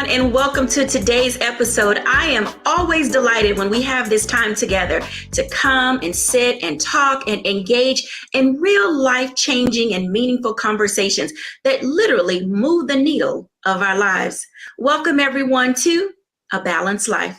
and welcome to today's episode. I am always delighted when we have this time together to come and sit and talk and engage in real life-changing and meaningful conversations that literally move the needle of our lives. Welcome, everyone, to A Balanced Life.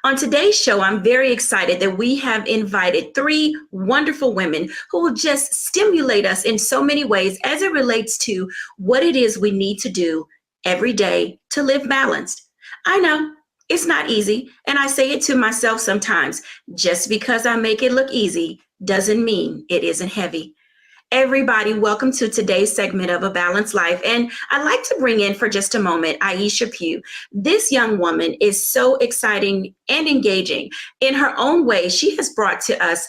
On today's show, I'm very excited that we have invited three wonderful women who will just stimulate us in so many ways as it relates to what it is we need to do every day to live balanced. I know it's not easy, and I say it to myself sometimes. Just because I make it look easy doesn't mean it isn't heavy. Everybody, welcome to today's segment of A Balanced Life. And I'd like to bring in for just a moment Aisha Pugh. This young woman is so exciting and engaging. In her own way, she has brought to us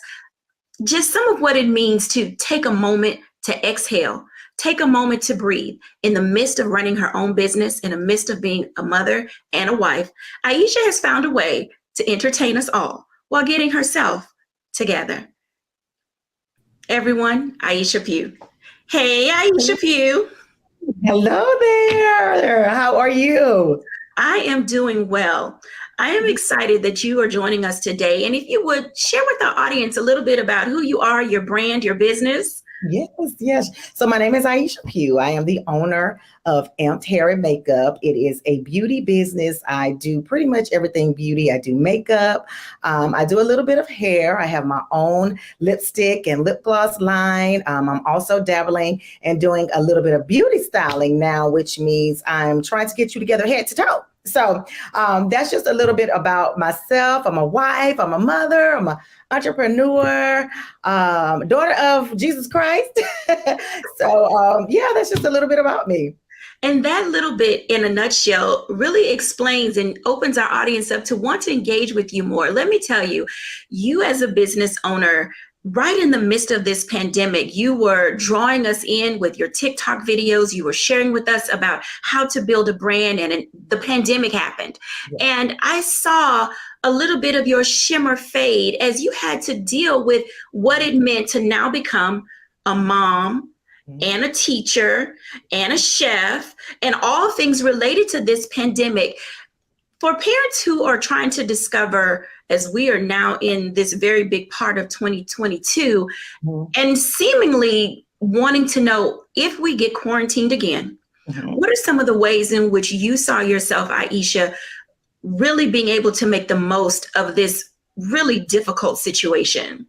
just some of what it means to take a moment to exhale, take a moment to breathe in the midst of running her own business, in the midst of being a mother and a wife. Aisha has found a way to entertain us all while getting herself together. Everyone, Aisha Pugh. Hey, Aisha Pugh. Hello there. How are you? I am doing well. I am excited that you are joining us today. And if you would share with our audience a little bit about who you are, your brand, your business. Yes. So my name is Aisha Pugh. I am the owner of Amped Hair and Makeup. It is a beauty business. I do pretty much everything beauty. I do makeup. I do a little bit of hair. I have my own lipstick and lip gloss line. I'm also dabbling and doing a little bit of beauty styling now, which means I'm trying to get you together head to toe. So that's just a little bit about myself. I'm a wife. I'm a mother. I'm an entrepreneur, daughter of Jesus Christ. So that's just a little bit about me. And that little bit in a nutshell really explains and opens our audience up to want to engage with you more. Let me tell you, you as a business owner, right in the midst of this pandemic, you were drawing us in with your TikTok videos. You were sharing with us about how to build a brand, and the pandemic happened. Yeah. And I saw a little bit of your shimmer fade as you had to deal with what it meant to now become a mom and a teacher and a chef and all things related to this pandemic. For parents who are trying to discover, as we are now in this very big part of 2022, and seemingly wanting to know if we get quarantined again, what are some of the ways in which you saw yourself, Aisha, really being able to make the most of this really difficult situation?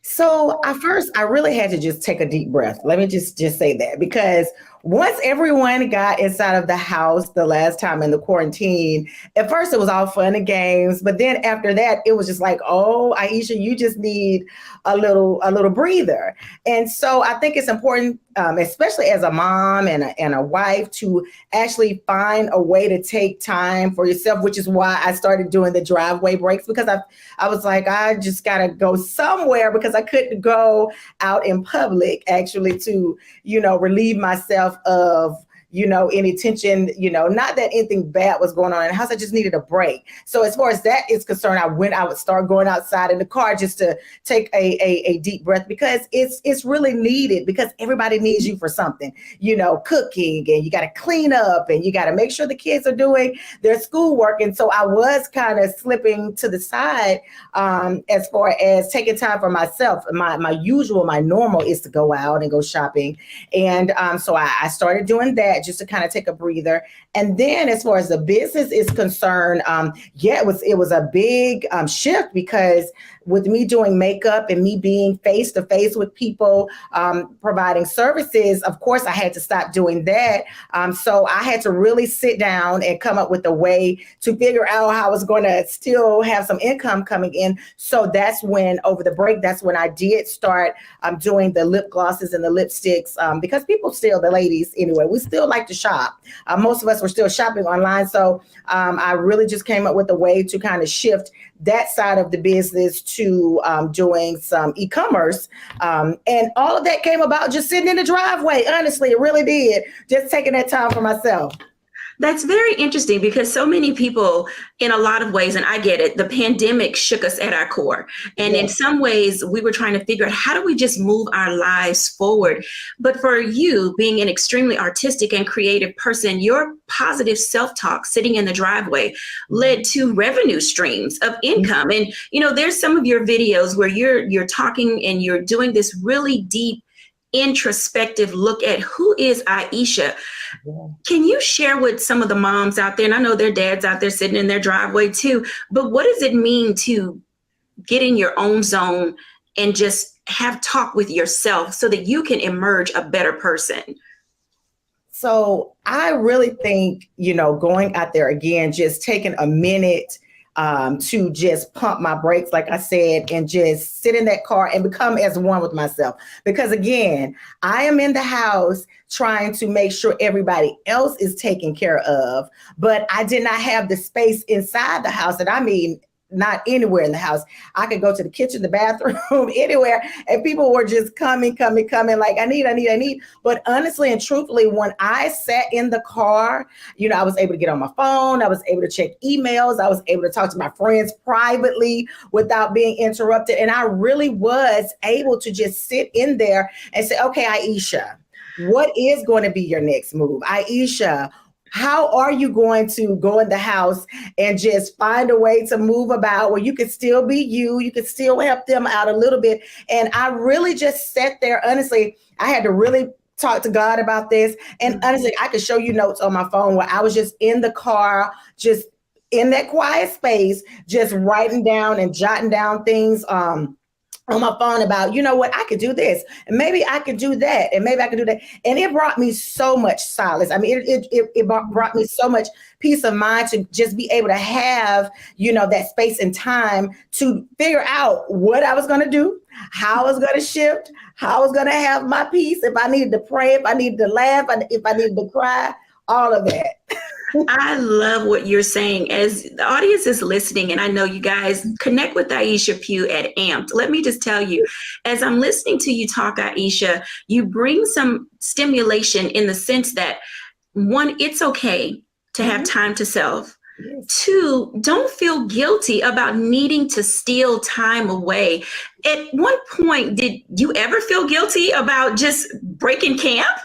So at first, I really had to just take a deep breath. Let me just say that, because once everyone got inside of the house the last time in the quarantine, at first it was all fun and games. But then after that, it was just like, oh, Aisha, you just need a little breather. And so I think it's important, especially as a mom and a wife, to actually find a way to take time for yourself, which is why I started doing the driveway breaks, because I was like, I just got to go somewhere, because I couldn't go out in public actually to, relieve myself of, any tension, not that anything bad was going on in the house. I just needed a break. So as far as that is concerned, I would start going outside in the car just to take a deep breath, because it's really needed, because everybody needs you for something, cooking, and you got to clean up, and you got to make sure the kids are doing their schoolwork. And so I was kind of slipping to the side as far as taking time for myself. My normal is to go out and go shopping. And so I started doing that, just to kind of take a breather. And then as far as the business is concerned, it was a big shift, because with me doing makeup and me being face to face with people, providing services, of course, I had to stop doing that. So I had to really sit down and come up with a way to figure out how I was going to still have some income coming in. So that's when, over the break, that's when I did start doing the lip glosses and the lipsticks, because people still, the ladies anyway, we still like to shop. Most of us were still shopping online. So I really just came up with a way to kind of shift that side of the business to doing some e-commerce. And all of that came about just sitting in the driveway. Honestly, it really did. Just taking that time for myself. That's very interesting because so many people, in a lot of ways, and I get it, the pandemic shook us at our core. And in Yes. some ways, we were trying to figure out how do we just move our lives forward. But for you, being an extremely artistic and creative person, your positive self-talk sitting in the driveway led to revenue streams of income. And, there's some of your videos where you're talking and you're doing this really deep introspective look at who is Aisha. Yeah. Can you share with some of the moms out there, and I know their dads out there sitting in their driveway too, but what does it mean to get in your own zone and just have talk with yourself so that you can emerge a better person? So I really think, going out there again, just taking a minute to just pump my brakes, like I said, and just sit in that car and become as one with myself. Because again, I am in the house trying to make sure everybody else is taken care of, but I did not have the space inside the house. And I mean, not anywhere in the house. I could go to the kitchen, the bathroom, anywhere. And people were just coming, like, I need. But honestly and truthfully, when I sat in the car, I was able to get on my phone. I was able to check emails. I was able to talk to my friends privately without being interrupted. And I really was able to just sit in there and say, okay, Aisha, what is going to be your next move? Aisha, how are you going to go in the house and just find a way to move about where you could still be you could still help them out a little bit? And I really just sat there. Honestly, I had to really talk to God about this. And honestly, I could show you notes on my phone where I was just in the car, just in that quiet space, just writing down and jotting down things, on my phone about, I could do this and maybe I could do that and maybe I could do that. And it brought me so much solace. I mean, it brought me so much peace of mind to just be able to have, that space and time to figure out what I was going to do, how I was going to shift, how I was going to have my peace, if I needed to pray, if I needed to laugh, if I needed to cry, all of that. I love what you're saying. As the audience is listening, and I know you guys connect with Aisha Pugh at Amped. Let me just tell you, as I'm listening to you talk, Aisha, you bring some stimulation in the sense that, one, it's okay to have time to self. Yes. Two, don't feel guilty about needing to steal time away. At one point, did you ever feel guilty about just breaking camp?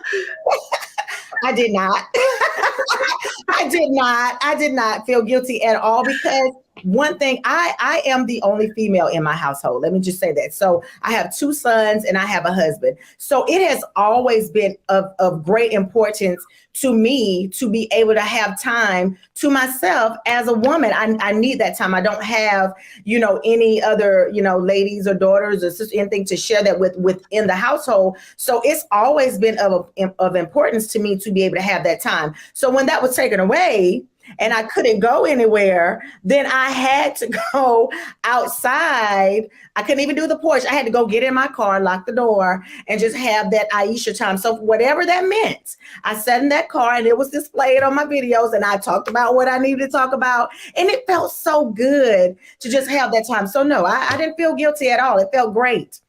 I did not. I did not feel guilty at all, because one thing, I am the only female in my household. Let me just say that. So I have 2 sons and I have a husband. So it has always been of great importance to me to be able to have time to myself as a woman. I need that time. I don't have, any other, ladies or daughters or sisters, anything to share that within the household. So it's always been of importance to me to be able to have that time. So when that was taken away, and I couldn't go anywhere, then I had to go outside. I couldn't even do the porch. I had to go get in my car, lock the door, and just have that Aisha time. So whatever that meant, I sat in that car and it was displayed on my videos, and I talked about what I needed to talk about. And it felt so good to just have that time. So no, I didn't feel guilty at all. It felt great.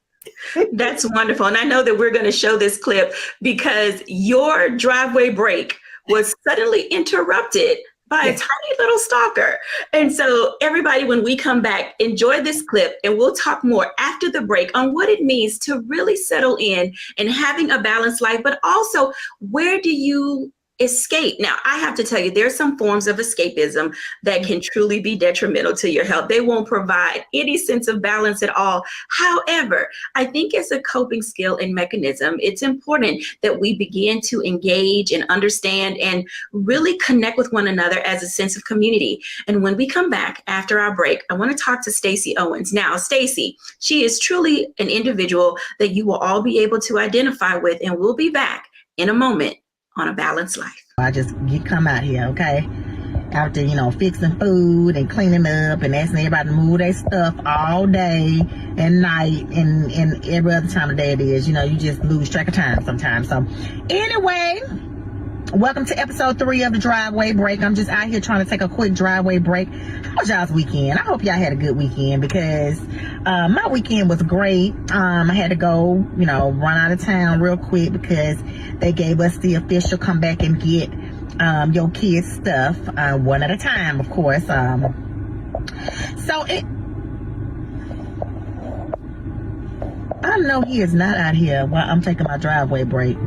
That's wonderful. And I know that we're going to show this clip because your driveway break was suddenly interrupted by a tiny little stalker. And so everybody, when we come back, enjoy this clip, and we'll talk more after the break on what it means to really settle in and having a balanced life, but also where do you escape? Now, I have to tell you, there's some forms of escapism that can truly be detrimental to your health. They won't provide any sense of balance at all. However, I think as a coping skill and mechanism, it's important that we begin to engage and understand and really connect with one another as a sense of community. And when we come back after our break, I want to talk to Stacey Owens. Now, Stacey, she is truly an individual that you will all be able to identify with, and we'll be back in a moment on A Balanced Life. You come out here, okay? Out there, fixing food and cleaning up and asking everybody to move their stuff all day and night and every other time of day it is. You just lose track of time sometimes. So anyway, welcome to episode 3 of the Driveway Break. I'm just out here trying to take a quick driveway break. How was y'all's weekend? I hope y'all had a good weekend, because my weekend was great. I had to go, run out of town real quick because they gave us the official come back and get your kids' stuff, one at a time, of course. I know he is not out here while I'm taking my driveway break.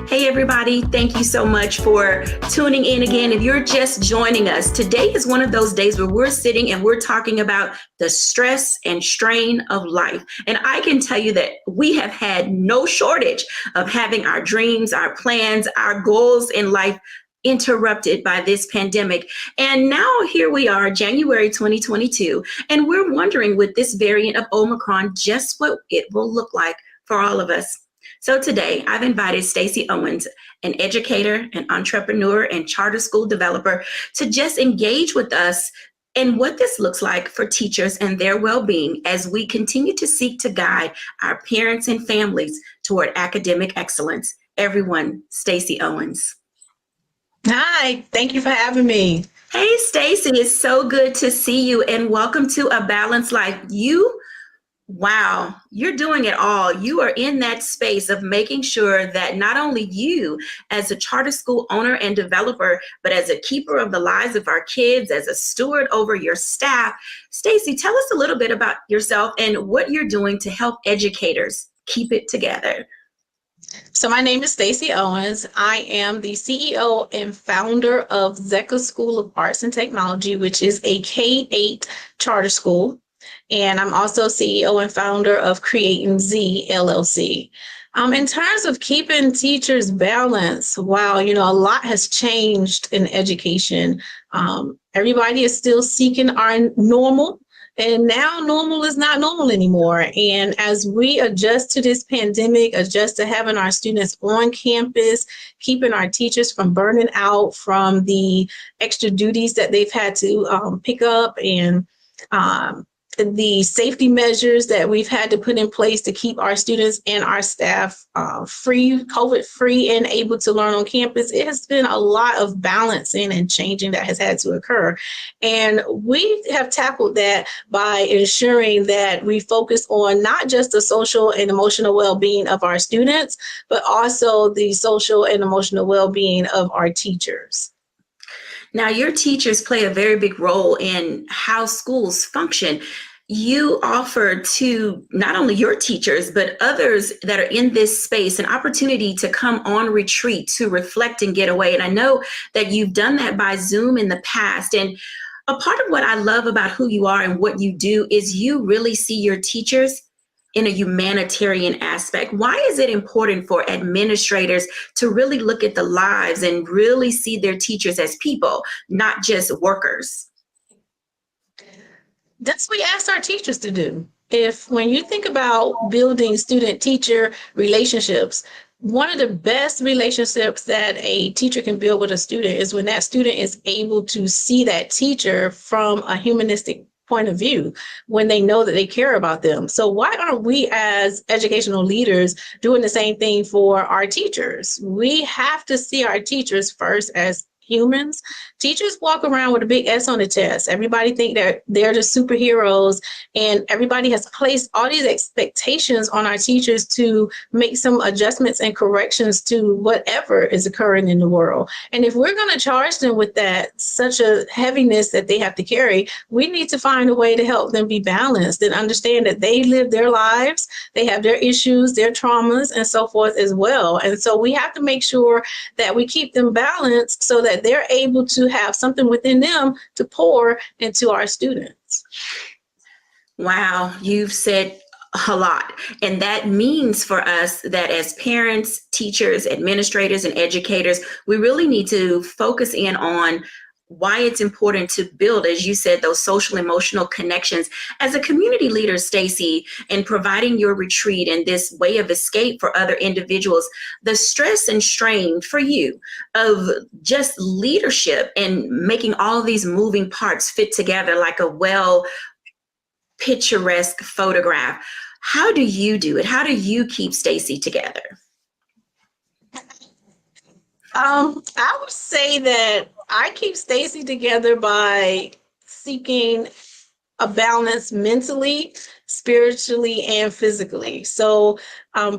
Hey everybody, thank you so much for tuning in again. If you're just joining us, today is one of those days where we're sitting and we're talking about the stress and strain of life. And I can tell you that we have had no shortage of having our dreams, our plans, our goals in life interrupted by this pandemic. And now here we are, January 2022, and we're wondering with this variant of Omicron just what it will look like for all of us. So today I've invited Stacey Owens, an educator, an entrepreneur, and charter school developer, to just engage with us in what this looks like for teachers and their well-being as we continue to seek to guide our parents and families toward academic excellence. Everyone, Stacey Owens. Hi, thank you for having me. Hey, Stacey, it's so good to see you and welcome to A Balanced Life. Wow, you're doing it all. You are in that space of making sure that not only you as a charter school owner and developer, but as a keeper of the lives of our kids, as a steward over your staff. Stacey, tell us a little bit about yourself and what you're doing to help educators keep it together. So my name is Stacey Owens. I am the CEO and founder of Zecca School of Arts and Technology, which is a K-8 charter school. And I'm also CEO and founder of Creating Z LLC. In terms of keeping teachers balanced, wow, a lot has changed in education. Everybody is still seeking our normal. And now normal is not normal anymore. And as we adjust to this pandemic, adjust to having our students on campus, keeping our teachers from burning out from the extra duties that they've had to pick up, and the safety measures that we've had to put in place to keep our students and our staff COVID-free and able to learn on campus, it has been a lot of balancing and changing that has had to occur. And we have tackled that by ensuring that we focus on not just the social and emotional well-being of our students, but also the social and emotional well-being of our teachers. Now, your teachers play a very big role in how schools function. You offer to not only your teachers, but others that are in this space an opportunity to come on retreat to reflect and get away. And I know that you've done that by Zoom in the past. And a part of what I love about who you are and what you do is you really see your teachers in a humanitarian aspect. Why is it important for administrators to really look at the lives and really see their teachers as people, not just workers? That's what we asked our teachers to do. When you think about building student-teacher relationships, one of the best relationships that a teacher can build with a student is when that student is able to see that teacher from a humanistic point of view, when they know that they care about them. So why aren't we as educational leaders doing the same thing for our teachers? We have to see our teachers first as humans. Teachers walk around with a big S on the chest. Everybody think that they're the superheroes, and everybody has placed all these expectations on our teachers to make some adjustments and corrections to whatever is occurring in the world. And if we're going to charge them with that, such a heaviness that they have to carry, we need to find a way to help them be balanced and understand that they live their lives, they have their issues, their traumas, and so forth as well. And so we have to make sure that we keep them balanced so that they're able to have something within them to pour into our students. Wow, you've said a lot. And that means for us that as parents, teachers, administrators, and educators, we really need to focus in on why it's important to build, as you said, those social emotional connections. As a community leader, Stacey, in providing your retreat and this way of escape for other individuals, the stress and strain for you of just leadership and making all these moving parts fit together like a well picturesque photograph. How do you do it? How do you keep Stacey together? I would say that I keep Stacey together by seeking a balance mentally, spiritually, and physically. So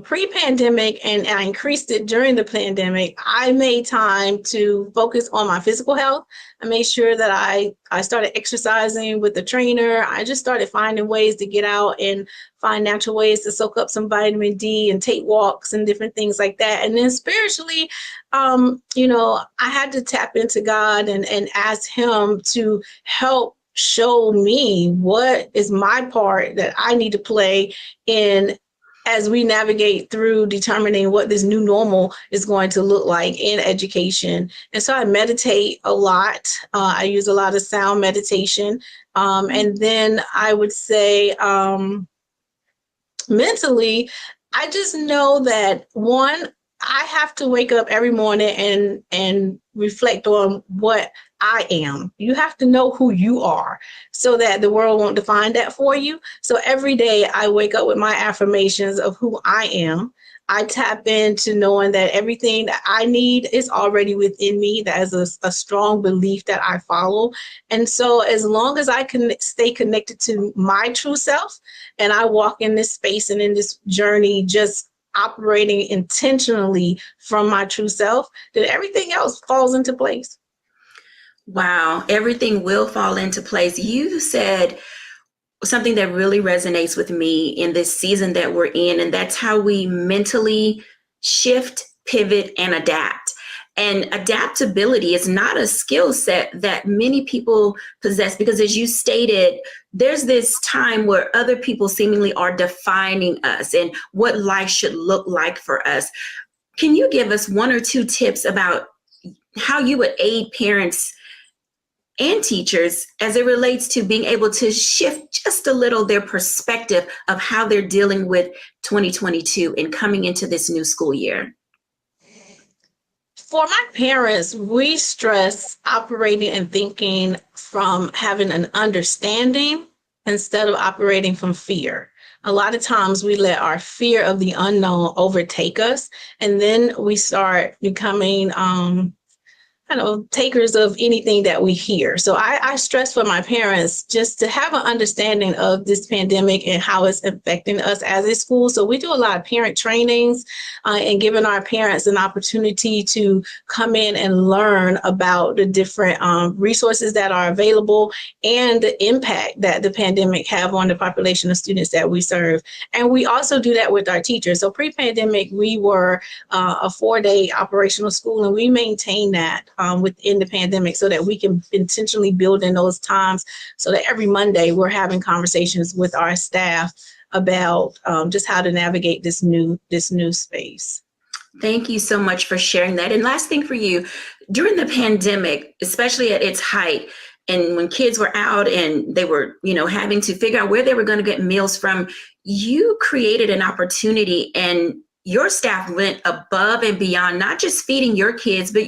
pre-pandemic, and I increased it during the pandemic, I made time to focus on my physical health. I made sure that I started exercising with the trainer. I just started finding ways to get out and find natural ways to soak up some vitamin D and take walks and different things like that. And then spiritually, I had to tap into God and ask him to help show me what is my part that I need to play in as we navigate through determining what this new normal is going to look like in education. And so I meditate a lot. I use a lot of sound meditation. And then I would say mentally, I just know that one, I have to wake up every morning and reflect on what I am. You have to know who you are so that the world won't define that for you. So every day I wake up with my affirmations of who I am. I tap into knowing that everything that I need is already within me. That is a strong belief that I follow. And so as long as I can stay connected to my true self, and I walk in this space and in this journey just operating intentionally from my true self, then everything else falls into place. Wow, everything will fall into place. You said something that really resonates with me in this season that we're in, and that's how we mentally shift, pivot, and adapt. And adaptability is not a skill set that many people possess because, as you stated, there's this time where other people seemingly are defining us and what life should look like for us. Can you give us one or two tips about how you would aid parents and teachers as it relates to being able to shift just a little their perspective of how they're dealing with 2022 and coming into this new school year? For my parents, we stress operating and thinking from having an understanding instead of operating from fear. A lot of times we let our fear of the unknown overtake us, and then we start becoming takers of anything that we hear. So I stress for my parents just to have an understanding of this pandemic and how it's affecting us as a school. So we do a lot of parent trainings and giving our parents an opportunity to come in and learn about the different resources that are available and the impact that the pandemic have on the population of students that we serve. And we also do that with our teachers. So pre-pandemic, we were a 4-day operational school, and we maintain that within the pandemic so that we can intentionally build in those times so that every Monday we're having conversations with our staff about just how to navigate this new space. Thank you so much for sharing that. And last thing for you, during the pandemic, especially at its height, and when kids were out and they were, having to figure out where they were going to get meals from, you created an opportunity and your staff went above and beyond, not just feeding your kids, but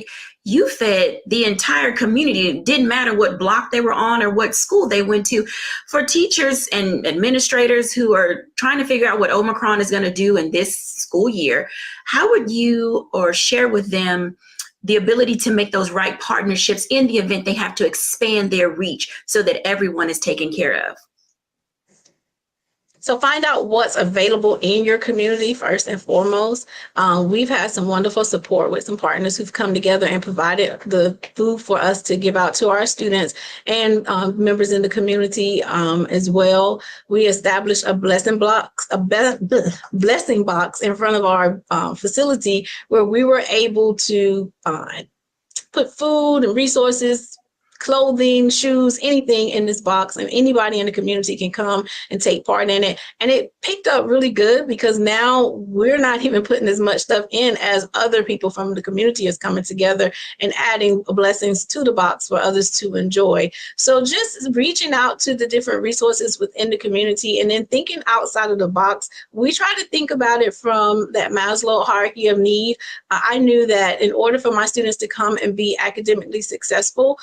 you fed the entire community. It didn't matter what block they were on or what school they went to. For teachers and administrators who are trying to figure out what Omicron is going to do in this school year, how would you or share with them the ability to make those right partnerships in the event they have to expand their reach so that everyone is taken care of? So find out what's available in your community first and foremost. We've had some wonderful support with some partners who've come together and provided the food for us to give out to our students and members in the community as well. We established a blessing box in front of our facility where we were able to put food and resources, clothing, shoes, anything in this box, and anybody in the community can come and take part in it. And it picked up really good because now we're not even putting as much stuff in as other people from the community is coming together and adding blessings to the box for others to enjoy. So just reaching out to the different resources within the community and then thinking outside of the box. We try to think about it from that Maslow hierarchy of need. I knew that in order for my students to come and be academically successful,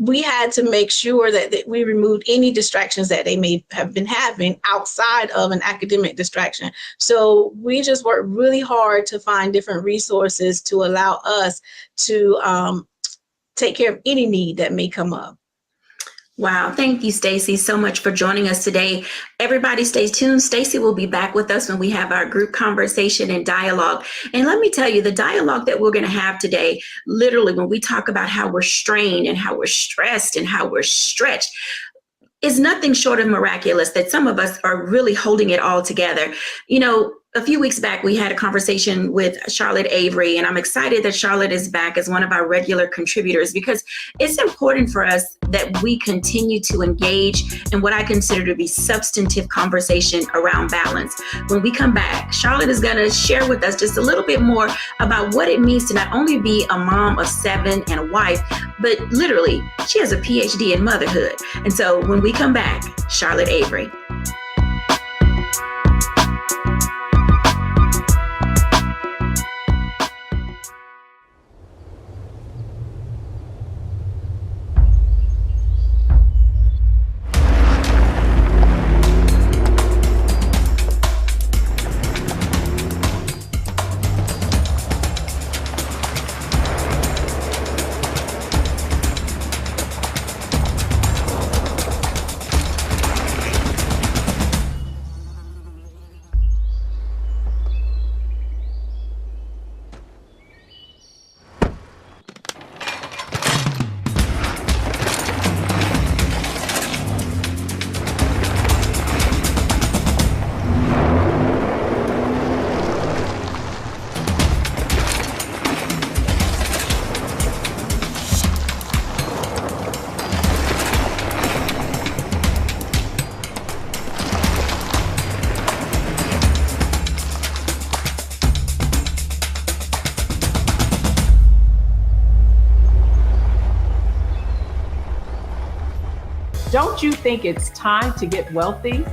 we had to make sure that we removed any distractions that they may have been having outside of an academic distraction. So we just worked really hard to find different resources to allow us to take care of any need that may come up. Wow. Thank you, Stacy, so much for joining us today. Everybody stay tuned. Stacy will be back with us when we have our group conversation and dialogue. And let me tell you, the dialogue that we're going to have today, literally, when we talk about how we're strained and how we're stressed and how we're stretched, is nothing short of miraculous that some of us are really holding it all together. You know, a few weeks back, we had a conversation with Charlotte Avery, and I'm excited that Charlotte is back as one of our regular contributors because it's important for us that we continue to engage in what I consider to be substantive conversation around balance. When we come back, Charlotte is going to share with us just a little bit more about what it means to not only be a mom of 7 and a wife, but literally, she has a PhD in motherhood. And so when we come back, Charlotte Avery. Don't you think it's time to get wealthy?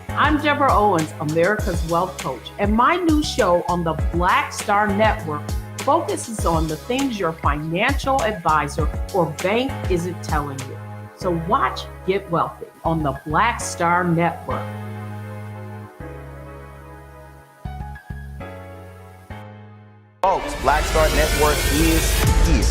I'm Deborah Owens, America's Wealth Coach, and my new show on the Black Star Network focuses on the things your financial advisor or bank isn't telling you. So watch Get Wealthy on the Black Star Network. Folks, Black Star Network is here.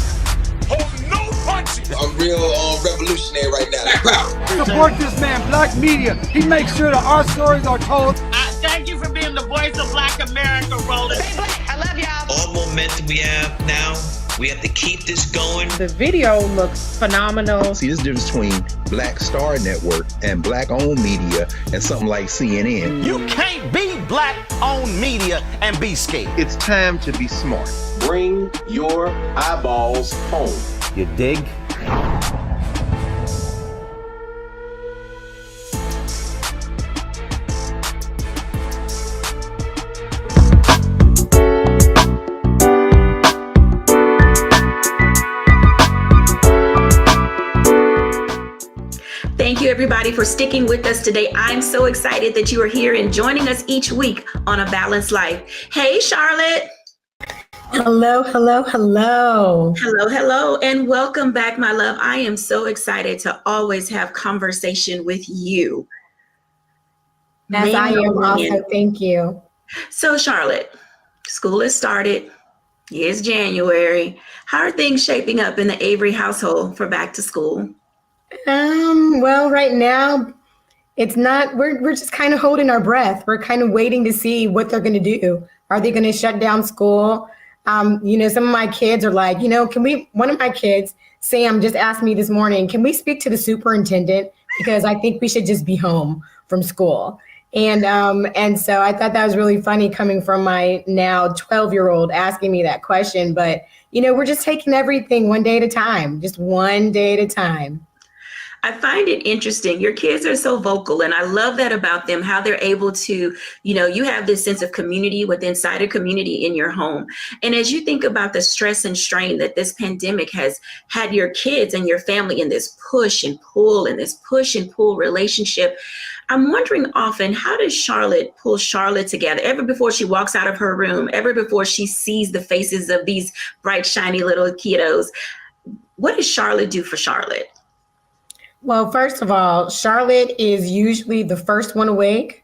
Holding no punches. I'm real revolutionary right now. Black power. Support this man, Black Media. He makes sure that our stories are told. Thank you for being the voice of Black America, Roland. Stay black. I love y'all. All momentum we have now, we have to keep this going. The video looks phenomenal. See, this difference between Black Star Network and Black-owned media and something like CNN. You can't be Black-owned media and be scared. It's time to be smart. Bring your eyeballs home. You dig? Thank you, everybody, for sticking with us today. I'm so excited that you are here and joining us each week on A Balanced Life. Hey, Charlotte. Hello, hello, hello. Hello, hello, and welcome back, my love. I am so excited to always have conversation with you. As I am also, thank you. So, Charlotte, school has started. It's January. How are things shaping up in the Avery household for back to school? Well, right now, it's not, we're just kind of holding our breath. We're kind of waiting to see what they're going to do. Are they going to shut down school? Some of my kids are like, one of my kids, Sam, just asked me this morning, can we speak to the superintendent? Because I think we should just be home from school. And so I thought that was really funny coming from my now 12-year-old asking me that question. But, we're just taking everything one day at a time, just one day at a time. I find it interesting. Your kids are so vocal, and I love that about them, how they're able to, you have this sense of community inside a community in your home. And as you think about the stress and strain that this pandemic has had your kids and your family in this push and pull relationship, I'm wondering often, how does Charlotte pull Charlotte together? Ever before she walks out of her room, ever before she sees the faces of these bright, shiny little kiddos, what does Charlotte do for Charlotte? Well, first of all, Charlotte is usually the first one awake.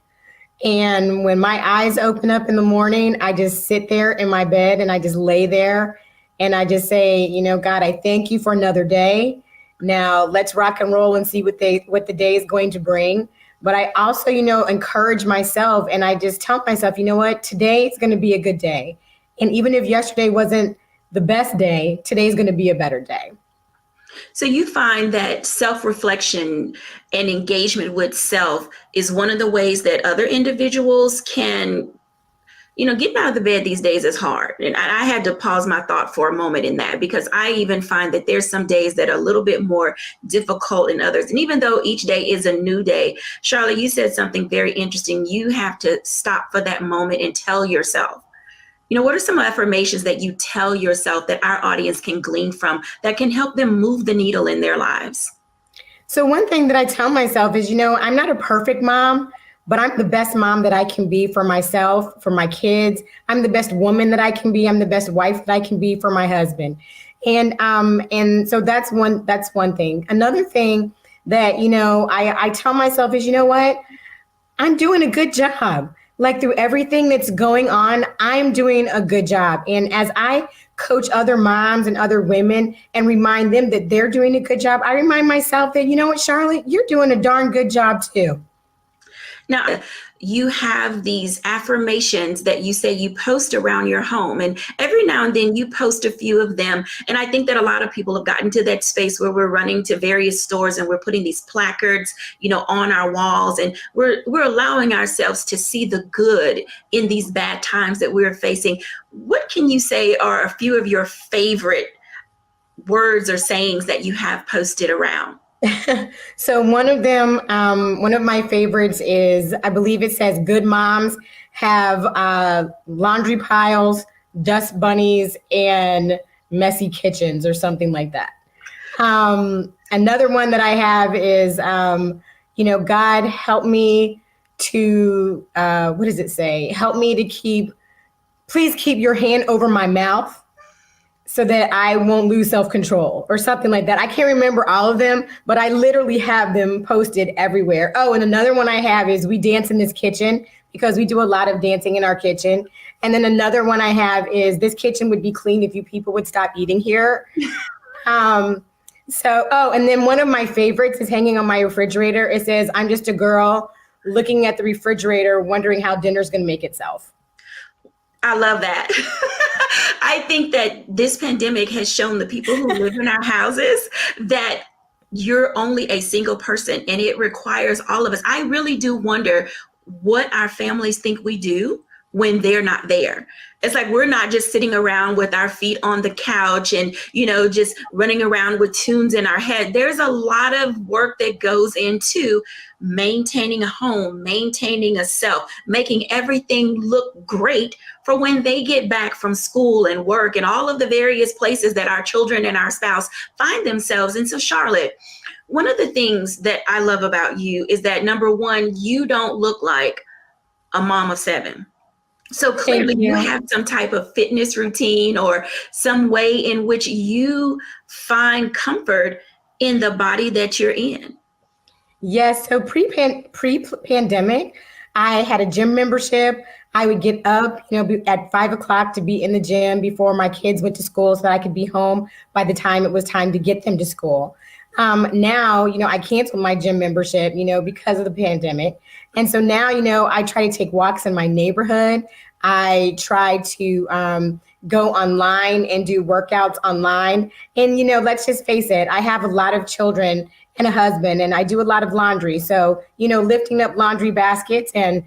And when my eyes open up in the morning, I just sit there in my bed and I just lay there and I just say, God, I thank you for another day. Now let's rock and roll and see what the day is going to bring. But I also, encourage myself, and I just tell myself, you know what, today is going to be a good day. And even if yesterday wasn't the best day, today's going to be a better day. So you find that self-reflection and engagement with self is one of the ways that other individuals can, getting out of the bed these days is hard. And I had to pause my thought for a moment in that, because I even find that there's some days that are a little bit more difficult than others. And even though each day is a new day, Charlotte, you said something very interesting. You have to stop for that moment and tell yourself, what are some affirmations that you tell yourself that our audience can glean from that can help them move the needle in their lives? So one thing that I tell myself is, I'm not a perfect mom, but I'm the best mom that I can be for myself, for my kids. I'm the best woman that I can be. I'm the best wife that I can be for my husband. And so that's one thing. Another thing that, I tell myself is, what? I'm doing a good job. Like through everything that's going on, I'm doing a good job. And as I coach other moms and other women and remind them that they're doing a good job, I remind myself that, what, Charlotte, you're doing a darn good job too. Now, you have these affirmations that you say you post around your home, and every now and then you post a few of them. And I think that a lot of people have gotten to that space where we're running to various stores and we're putting these placards, on our walls, and we're allowing ourselves to see the good in these bad times that we're facing. What can you say are a few of your favorite words or sayings that you have posted around? So one of them, one of my favorites is, I believe it says, good moms have laundry piles, dust bunnies, and messy kitchens, or something like that. Another one that I have is, God help me to, what does it say? Help me to please keep your hand over my mouth, so that I won't lose self-control, or something like that. I can't remember all of them, but I literally have them posted everywhere. Oh, and another one I have is, we dance in this kitchen, because we do a lot of dancing in our kitchen. And then another one I have is, this kitchen would be clean if you people would stop eating here. And then one of my favorites is hanging on my refrigerator. It says, I'm just a girl looking at the refrigerator, wondering how dinner's gonna make itself. I love that. I think that this pandemic has shown the people who live in our houses that you're only a single person, and it requires all of us. I really do wonder what our families think we do when they're not there. It's like we're not just sitting around with our feet on the couch and, just running around with tunes in our head. There's a lot of work that goes into maintaining a home, maintaining a self, making everything look great for when they get back from school and work and all of the various places that our children and our spouse find themselves. And so, Charlotte, one of the things that I love about you is that, number one, you don't look like a mom of 7. So clearly you have some type of fitness routine or some way in which you find comfort in the body that you're in. Yes. So pre-pandemic, I had a gym membership. I would get up, at 5 o'clock to be in the gym before my kids went to school, so that I could be home by the time it was time to get them to school. Now, I canceled my gym membership, because of the pandemic. And so now, I try to take walks in my neighborhood. I try to go online and do workouts online. And, let's just face it, I have a lot of children and a husband, and I do a lot of laundry. So, lifting up laundry baskets and,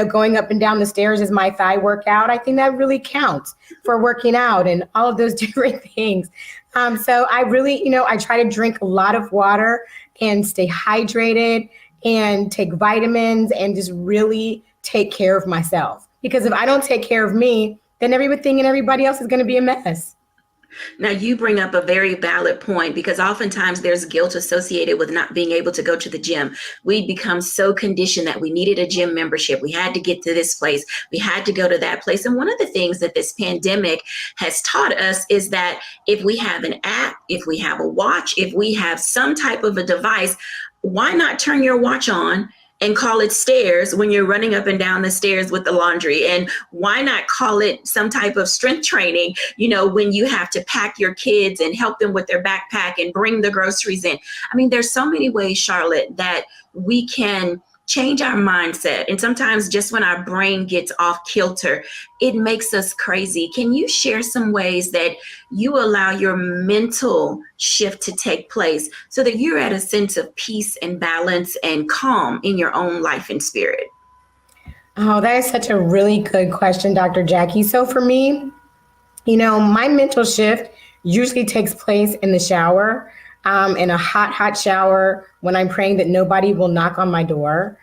going up and down the stairs is my thigh workout. I think that really counts for working out and all of those different things. So I really, I try to drink a lot of water and stay hydrated and take vitamins and just really take care of myself. Because if I don't take care of me, then everything and everybody else is going to be a mess. Now, you bring up a very valid point, because oftentimes there's guilt associated with not being able to go to the gym. We become so conditioned that we needed a gym membership. We had to get to this place. We had to go to that place. And one of the things that this pandemic has taught us is that if we have an app, if we have a watch, if we have some type of a device, why not turn your watch on and call it stairs when you're running up and down the stairs with the laundry? And why not call it some type of strength training, when you have to pack your kids and help them with their backpack and bring the groceries in? I mean, there's so many ways, Charlotte, that we can change our mindset. And sometimes just when our brain gets off kilter, it makes us crazy. Can you share some ways that you allow your mental shift to take place so that you're at a sense of peace and balance and calm in your own life and spirit? Oh, that is such a really good question, Dr. Jacquie. So for me, my mental shift usually takes place in the shower, in a hot shower, when I'm praying that nobody will knock on my door.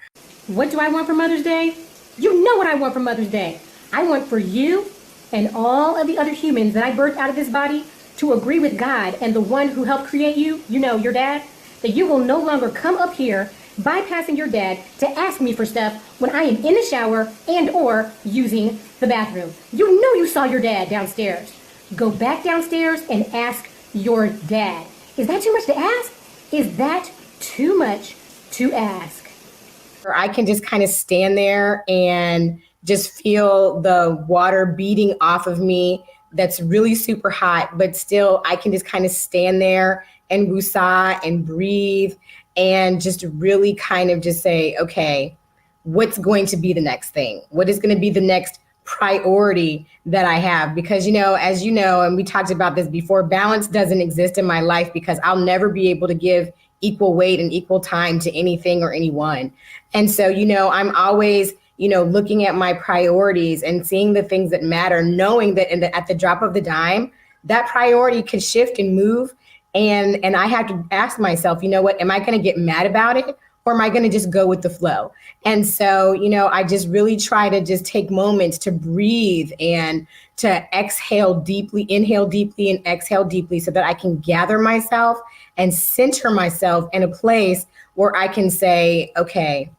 What do I want for Mother's Day? You know what I want for Mother's Day. I want for you and all of the other humans that I birthed out of this body to agree with God and the one who helped create you, your dad, that you will no longer come up here bypassing your dad to ask me for stuff when I am in the shower and or using the bathroom. You know you saw your dad downstairs. Go back downstairs and ask your dad. Is that too much to ask? Is that too much to ask? Or I can just kind of stand there and just feel the water beating off of me. That's really super hot, but still I can just kind of stand there and woosah and breathe and just really kind of just say, okay, what's going to be the next thing? What is going to be the next priority that I have? Because, as you know, and we talked about this before, balance doesn't exist in my life because I'll never be able to give equal weight and equal time to anything or anyone. And so, I'm always, looking at my priorities and seeing the things that matter, knowing that at the drop of the dime, that priority could shift and move. And I have to ask myself, what, am I going to get mad about it? Or am I going to just go with the flow? And so, I just really try to just take moments to breathe and to exhale deeply, inhale deeply and exhale deeply so that I can gather myself and center myself in a place where I can say, okay,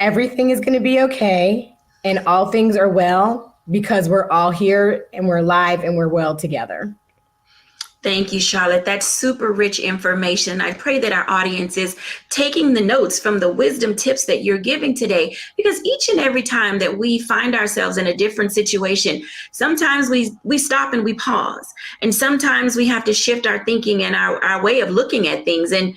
everything is going to be okay and all things are well because we're all here and we're alive and we're well together. Thank you, Charlotte. That's super rich information. I pray that our audience is taking the notes from the wisdom tips that you're giving today, because each and every time that we find ourselves in a different situation, sometimes we stop and we pause. And sometimes we have to shift our thinking and our way of looking at things. And,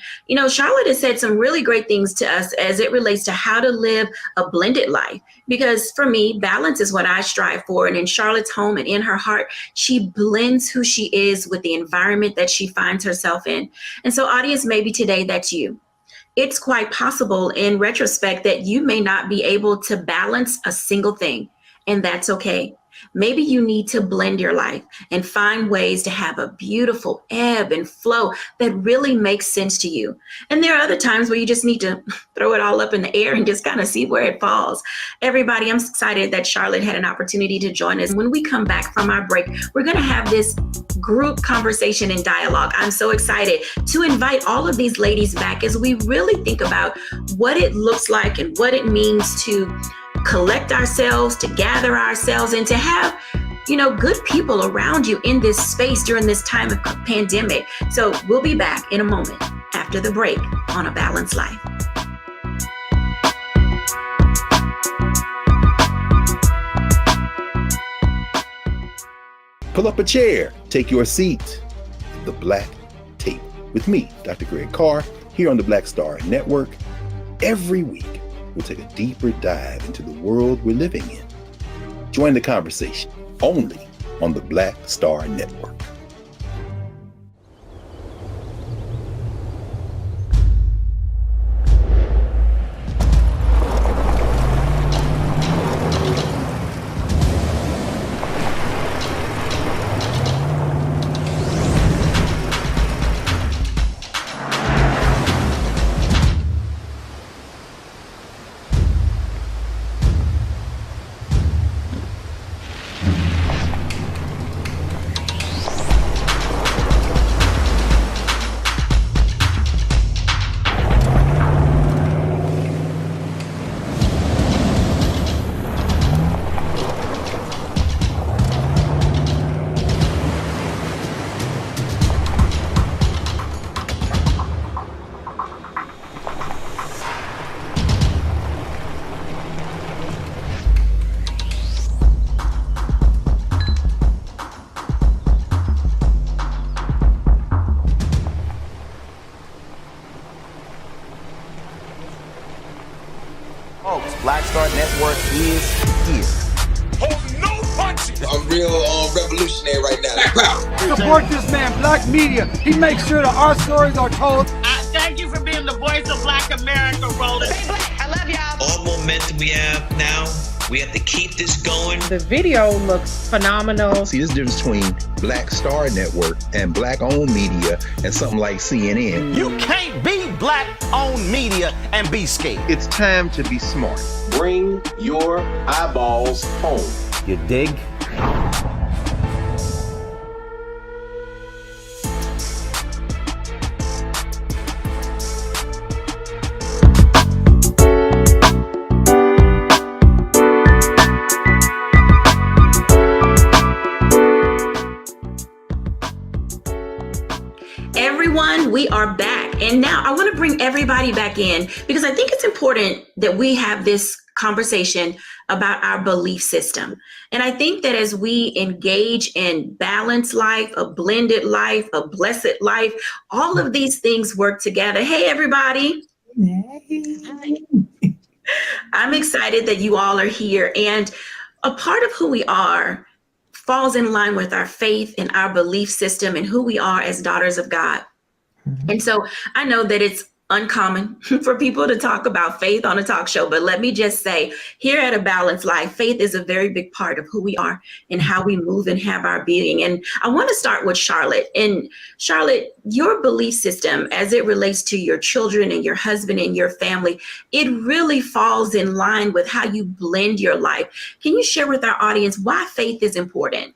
Charlotte has said some really great things to us as it relates to how to live a blended life. Because for me, balance is what I strive for. And in Charlotte's home and in her heart, she blends who she is with the environment that she finds herself in. And so, audience, maybe today that's you. It's quite possible in retrospect that you may not be able to balance a single thing, and that's okay. Maybe you need to blend your life and find ways to have a beautiful ebb and flow that really makes sense to you. And there are other times where you just need to throw it all up in the air and just kind of see where it falls. Everybody, I'm excited that Charlotte had an opportunity to join us. When we come back from our break, we're going to have this group conversation and dialogue. I'm so excited to invite all of these ladies back as we really think about what it looks like and what it means to collect ourselves, to gather ourselves, and to have, good people around you in this space during this time of pandemic. So we'll be back in a moment after the break on A Balanced Life. Pull up a chair, take your seat at the Black Table with me, Dr. Greg Carr, here on the Black Star Network. Every week, we'll take a deeper dive into the world we're living in. Join the conversation only on the Black Star Network. Folks, Black Star Network is here. Hold no punches. I'm real revolutionary right now. Black power. Support this man, Black Media. He makes sure that our stories are told. Thank you for being the voice of Black America, Roland. Stay black. I love y'all. All momentum we have now, we have to keep this going. The video looks phenomenal. See, there's a difference between Black Star Network and Black-owned media and something like CNN. You can't be Black-owned media and be scared. It's time to be smart. Bring your eyeballs home. You dig? Everyone, we are back. And now I want to bring everybody back in because I think it's important that we have this conversation about our belief system. And I think that as we engage in balanced life, a blended life, a blessed life, all of these things work together. Hey, everybody. Hey. I'm excited that you all are here. And a part of who we are falls in line with our faith and our belief system and who we are as daughters of God. Mm-hmm. And so I know that it's uncommon for people to talk about faith on a talk show, but let me just say, here at A Balanced Life, faith is a very big part of who we are and how we move and have our being. And I want to start with Charlotte. And Charlotte, your belief system as it relates to your children and your husband and your family, it really falls in line with how you blend your life. Can you share with our audience why faith is important?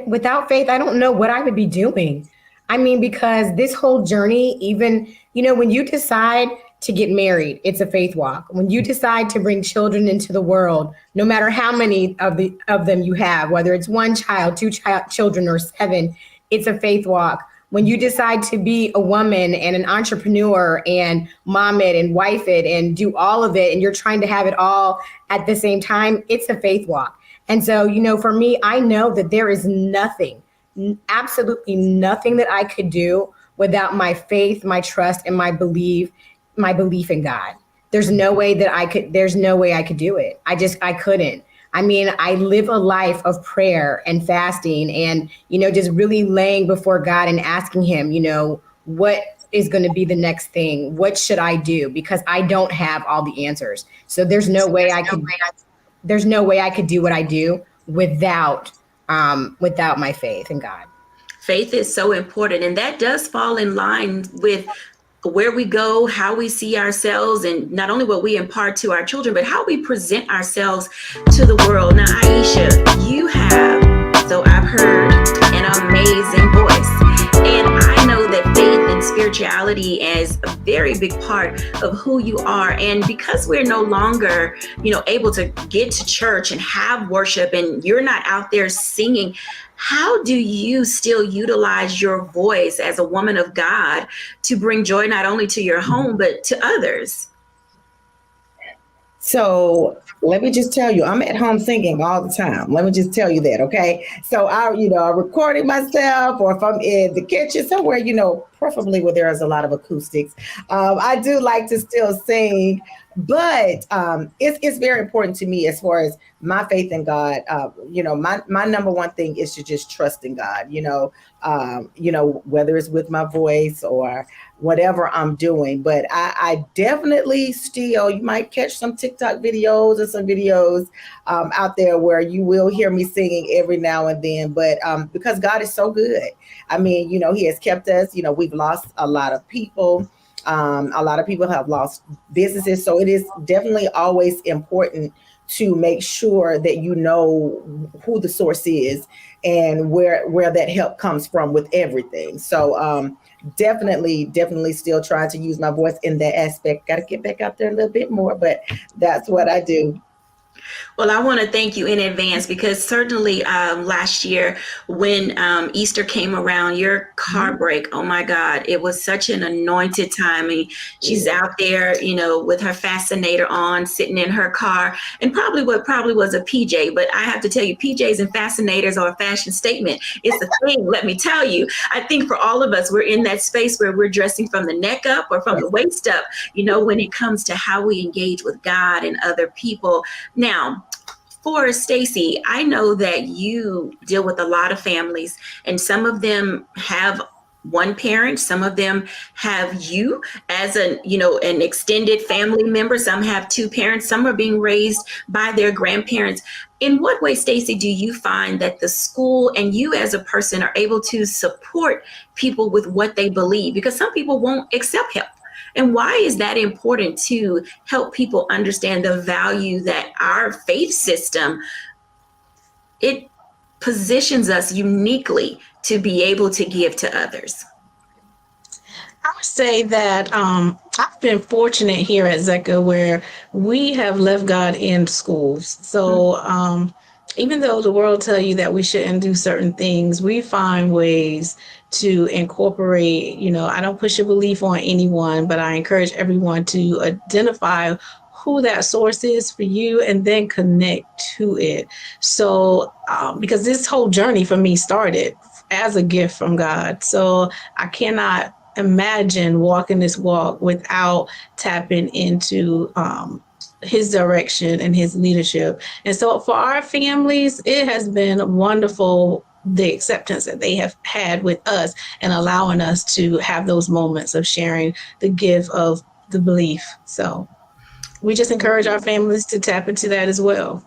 Without faith, I don't know what I would be doing. I mean, because this whole journey, even, when you decide to get married, it's a faith walk. When you decide to bring children into the world, no matter how many of them you have, whether it's one child, two children, or 7, it's a faith walk. When you decide to be a woman and an entrepreneur and mom it and wife it and do all of it, and you're trying to have it all at the same time, it's a faith walk. And so, for me, I know that there is nothing, absolutely nothing that I could do without my faith, my trust, and my belief in God. There's no way I could do it. I couldn't. I mean, I live a life of prayer and fasting and, just really laying before God and asking him, what is going to be the next thing? What should I do? Because I don't have all the answers. So there's no way I could do what I do without my faith in God. Faith is so important, and that does fall in line with where we go, how we see ourselves, and not only what we impart to our children, but how we present ourselves to the world. Now, Aisha, you have, so I've heard, an amazing voice, and I know that faith and spirituality is a very big part of who you are. And because we're no longer, able to get to church and have worship, and you're not out there singing, how do you still utilize your voice as a woman of God to bring joy not only to your home, but to others? So let me just tell you, I'm at home singing all the time. Let me just tell you that, okay? So I'm recording myself, or if I'm in the kitchen somewhere, preferably where there is a lot of acoustics. I do like to still sing, but it's very important to me as far as my faith in God. My number one thing is to just trust in God, whether it's with my voice or whatever I'm doing. But I definitely still, you might catch some TikTok videos or some videos out there where you will hear me singing every now and then. But because God is so good. I mean, he has kept us, we've lost a lot of people. A lot of people have lost businesses. So it is definitely always important to make sure that you know who the source is and where that help comes from with everything. So definitely still trying to use my voice in that aspect. Got to get back out there a little bit more, but that's what I do. Well, I want to thank you in advance because certainly last year when Easter came around, your car break, oh my God, it was such an anointed time. I mean, she's out there, with her fascinator on, sitting in her car, and probably was a PJ. But I have to tell you, PJs and fascinators are a fashion statement. It's a thing, let me tell you. I think for all of us, we're in that space where we're dressing from the neck up or from the waist up, when it comes to how we engage with God and other people. Now, for Stacey, I know that you deal with a lot of families, and some of them have one parent, some of them have you as an extended family member, some have two parents, some are being raised by their grandparents. In what way, Stacey, do you find that the school and you as a person are able to support people with what they believe? Because some people won't accept help. And why is that important to help people understand the value that our faith system, it positions us uniquely to be able to give to others? I would say that I've been fortunate here at Zecca where we have left God in schools. So even though the world tell you that we shouldn't do certain things, we find ways to incorporate, I don't push a belief on anyone, but I encourage everyone to identify who that source is for you and then connect to it. So because this whole journey for me started as a gift from God. So I cannot imagine walking this walk without tapping into his direction and his leadership. And so for our families, it has been wonderful, the acceptance that they have had with us and allowing us to have those moments of sharing the gift of the belief. So we just encourage our families to tap into that as well.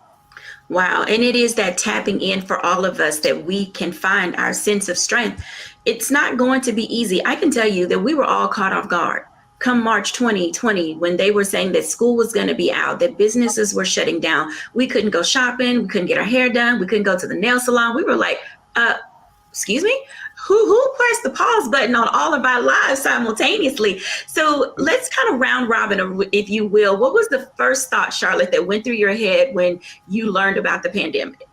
Wow. And it is that tapping in for all of us that we can find our sense of strength. It's not going to be easy. I can tell you that we were all caught off guard come March 2020, when they were saying that school was going to be out, that businesses were shutting down. We couldn't go shopping. We couldn't get our hair done. We couldn't go to the nail salon. We were like, excuse me? Who pressed the pause button on all of our lives simultaneously? So let's kind of round robin, if you will. What was the first thought, Charlotte, that went through your head when you learned about the pandemic?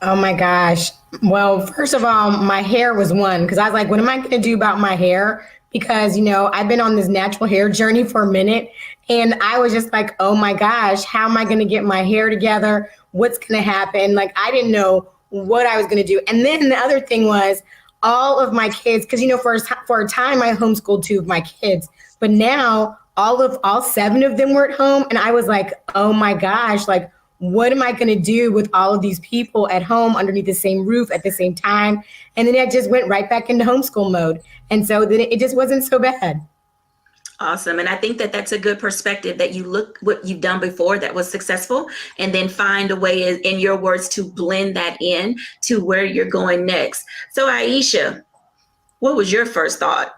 Oh my gosh. Well, first of all, my hair was one, because I was like, what am I going to do about my hair? Because, I've been on this natural hair journey for a minute, and I was just like, oh my gosh, how am I going to get my hair together? What's going to happen? Like, I didn't know what I was going to do. And then the other thing was all of my kids, because, for a time I homeschooled 2 of my kids, but now all 7 of them were at home. And I was like, oh my gosh, like, what am I going to do with all of these people at home underneath the same roof at the same time? And then I just went right back into homeschool mode. And so then it just wasn't so bad. Awesome. And I think that that's a good perspective, that you look what you've done before that was successful and then find a way, in your words, to blend that in to where you're going next. So Aisha, what was your first thought?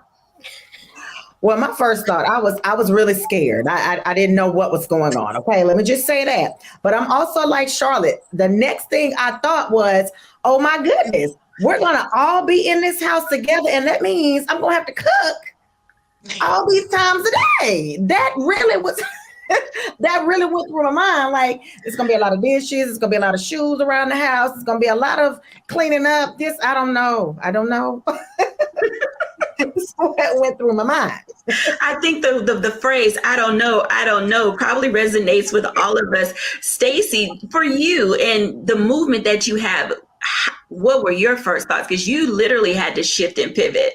Well, my first thought, I was really scared. I didn't know what was going on. Okay, let me just say that. But I'm also like Charlotte. The next thing I thought was, oh my goodness, we're gonna all be in this house together, and that means I'm gonna have to cook all these times a day. That really was that really went through my mind. Like, it's gonna be a lot of dishes, it's gonna be a lot of shoes around the house, it's gonna be a lot of cleaning up. I don't know. So that went through my mind. I think the phrase I don't know probably resonates with all of us. Stacey, for you and the movement that you have, what were your first thoughts? Because you literally had to shift and pivot.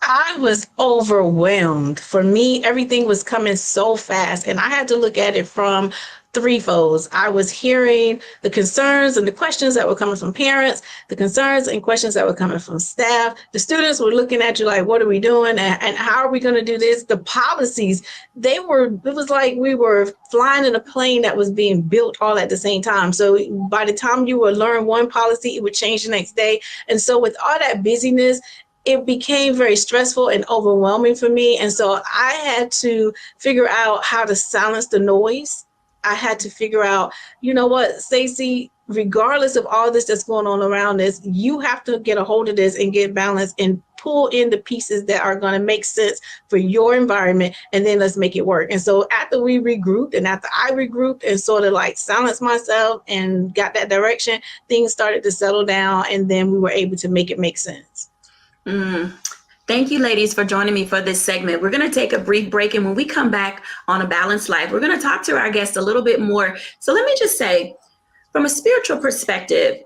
I was overwhelmed. For me, everything was coming so fast, and I had to look at it from 3 folds. I was hearing the concerns and the questions that were coming from parents, the concerns and questions that were coming from staff. The students were looking at you like, what are we doing? And how are we going to do this? The policies, it was like we were flying in a plane that was being built all at the same time. So by the time you would learn one policy, it would change the next day. And so with all that busyness, it became very stressful and overwhelming for me. And so I had to figure out how to silence the noise. I had to figure out, you know what, Stacey, regardless of all this that's going on around us, you have to get a hold of this and get balance and pull in the pieces that are going to make sense for your environment, and then let's make it work. And so after we regrouped and after I regrouped and sort of like silenced myself and got that direction, things started to settle down, and then we were able to make it make sense. Thank you, ladies, for joining me for this segment. We're going to take a brief break, and when we come back on A Balanced Life, we're going to talk to our guests a little bit more. So let me just say, from a spiritual perspective,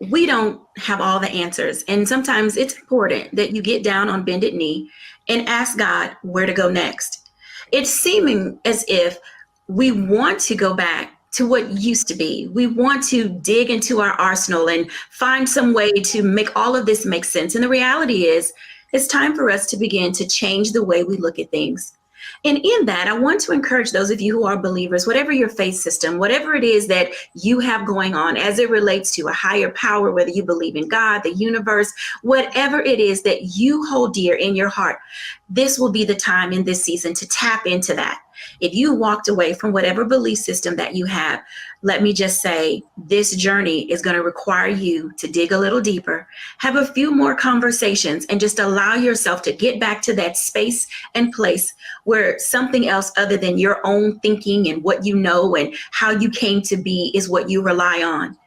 we don't have all the answers. And sometimes it's important that you get down on bended knee and ask God where to go next. It's seeming as if we want to go back to what used to be. We want to dig into our arsenal and find some way to make all of this make sense. And the reality is, it's time for us to begin to change the way we look at things. And in that, I want to encourage those of you who are believers, whatever your faith system, whatever it is that you have going on as it relates to a higher power, whether you believe in God, the universe, whatever it is that you hold dear in your heart, this will be the time in this season to tap into that. If you walked away from whatever belief system that you have, let me just say, this journey is going to require you to dig a little deeper, have a few more conversations, and just allow yourself to get back to that space and place where something else other than your own thinking and what you know and how you came to be is what you rely on.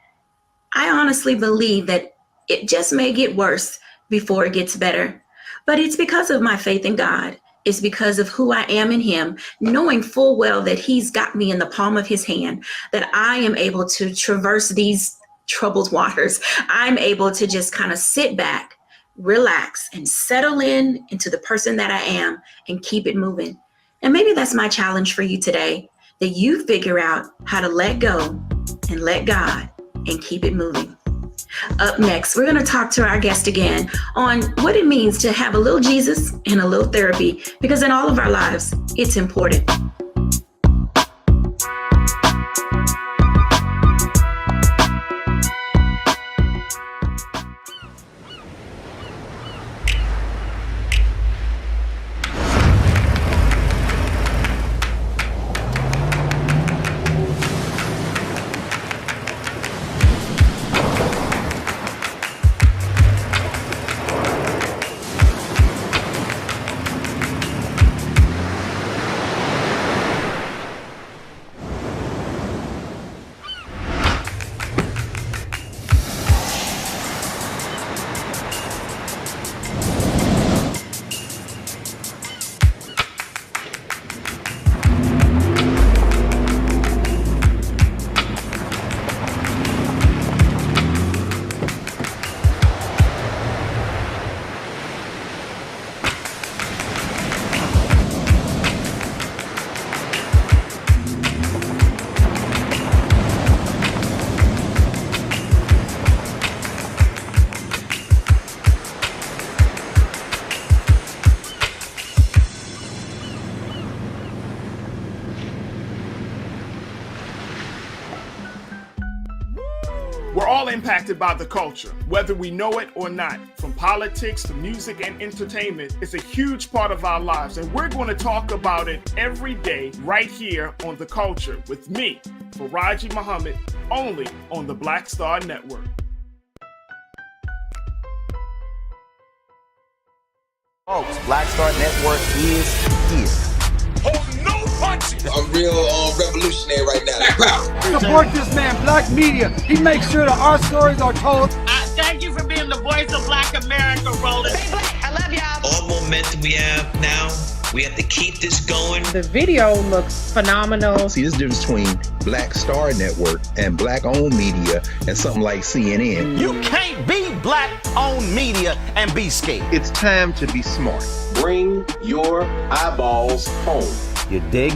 I honestly believe that it just may get worse before it gets better, but it's because of my faith in God. It's because of who I am in him, knowing full well that he's got me in the palm of his hand, that I am able to traverse these troubled waters. I'm able to just kind of sit back, relax, and settle into the person that I am and keep it moving. And maybe that's my challenge for you today, that you figure out how to let go and let God and keep it moving. Up next, we're going to talk to our guest again on what it means to have a little Jesus and a little therapy, because in all of our lives, it's important. We're all impacted by the culture, whether we know it or not. From politics to music and entertainment, it's a huge part of our lives, and we're going to talk about it every day right here on The Culture with me, Faraji Muhammad, only on the Black Star Network. Folks, Black Star Network is here. Hold no punches. I'm real revolutionary right now. Support this man, Black Media. He makes sure that our stories are told. Thank you for being the voice of Black America, Roland. Stay black. I love y'all. All momentum we have now, we have to keep this going. The video looks phenomenal. See, there's a difference between Black Star Network and Black-owned media and something like CNN. You can't be Black-owned media and be scared. It's time to be smart. Bring your eyeballs home. You dig?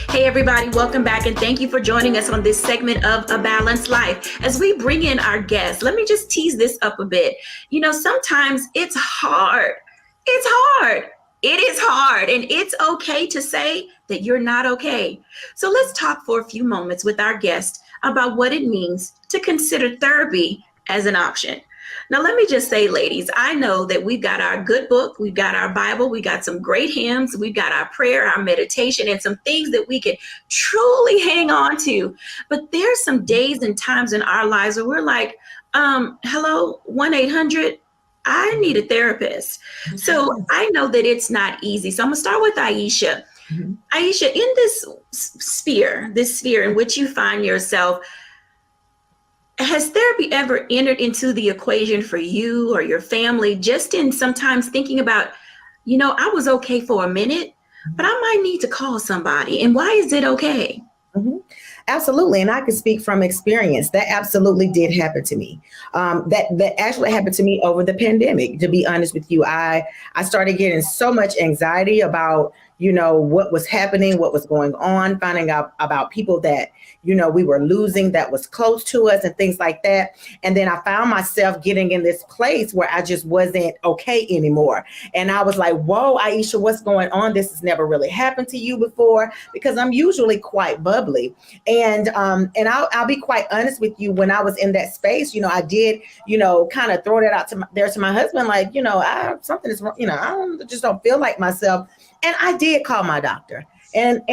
Hey everybody, welcome back, and thank you for joining us on this segment of A Balanced Life. As we bring in our guests, let me just tease this up a bit. You know, sometimes it's hard. It's hard. It is hard, and it's okay to say that you're not okay. So let's talk for a few moments with our guest about what it means to consider therapy as an option. Now, let me just say, ladies, I know that we've got our good book, we've got our Bible, we've got some great hymns, we've got our prayer, our meditation, and some things that we can truly hang on to. But there's some days and times in our lives where we're like, hello, 1-800, I need a therapist. So I know that it's not easy. So I'm going to start with Aisha. Aisha, in this sphere in which you find yourself, has therapy ever entered into the equation for you or your family, just in sometimes thinking about, I was okay for a minute, but I might need to call somebody. And why is it okay? Mm-hmm. Absolutely. And I can speak from experience. That absolutely did happen to me. That actually happened to me over the pandemic, to be honest with you. I started getting so much anxiety about, what was happening, what was going on, finding out about people that, we were losing that was close to us and things like that. And then I found myself getting in this place where I just wasn't okay anymore. And I was like, whoa, Aisha, what's going on? This has never really happened to you before, because I'm usually quite bubbly. And I'll be quite honest with you. When I was in that space, I did, kind of throw that out to my husband, like, something is wrong. I just don't feel like myself. And I did call my doctor. And